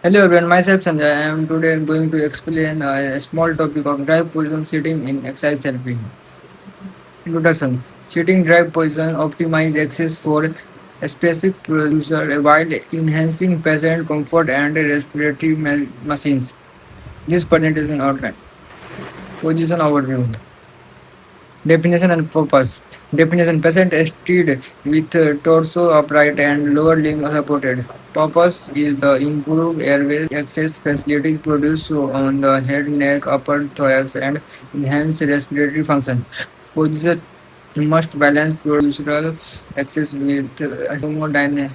Hello everyone, myself Sanjay. I am today going to explain a small topic of drive position seating in exercise therapy. Introduction: Seating drive position optimize access for a specific user while enhancing patient comfort and respiratory machines. This presentation outline. Position overview. Definition and purpose. Definition: Patient seated with torso upright and lower limb supported. Purpose is the improve airway access facilities produced on the head, neck, upper thorax, and enhance respiratory function. Position must balance procedural access with hemodynamic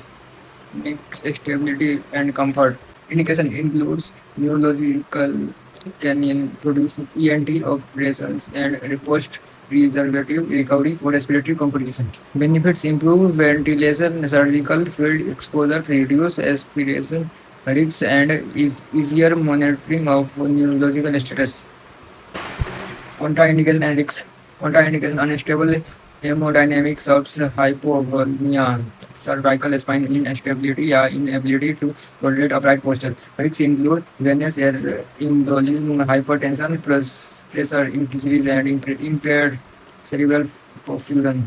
stability and comfort. Indication includes neurological can produce ENT operations and post-preservative recovery for respiratory complications. Benefits: improve ventilation, surgical field exposure, reduce aspiration risks, and is easier monitoring of neurological status. Contraindication and risks. Contraindication: unstable hemodynamics of hypovolemia, cervical spine instability, or inability to tolerate upright posture. Risks include venous air embolism, hypertension, pressure increase, and impaired cerebral perfusion.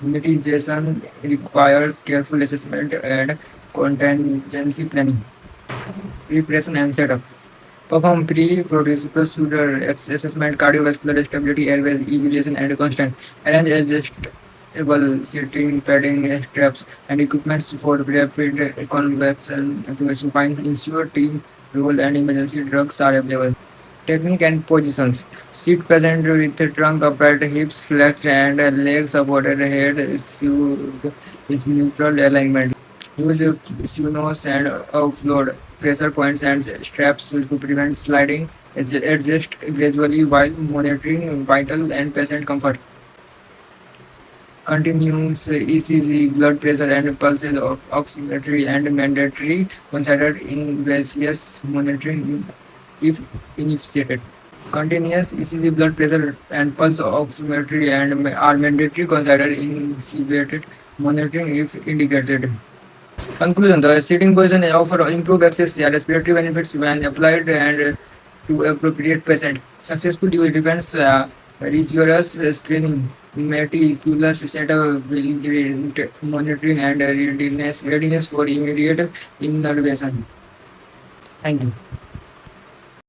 Mitigation require careful assessment and contingency planning. Preparation and setup. Perform pre-procedure assessment, cardiovascular stability, airway evaluation, and constant. Arrange adjustable seating, padding, straps, and equipment for rapid convection to supine. Ensure team rule and emergency drugs are available. Technique and positions. Seat present with the trunk upright, hips flexed, and legs supported. Head skewed with neutral alignment. Use sinuous and offload pressure points and straps to prevent sliding. Adjust gradually while monitoring vital and patient comfort. Continuous ECG, blood pressure and pulses of oximetry and mandatory considered invasive monitoring if initiated. Continuous ECG, blood pressure and pulse oximetry and are mandatory considered in monitoring if indicated. Conclusion: The seating position offers improved access and respiratory benefits when applied and to appropriate patient. Successful use depends rigorous screening, meticulous setup, diligent monitoring, and readiness for immediate intervention. Thank you.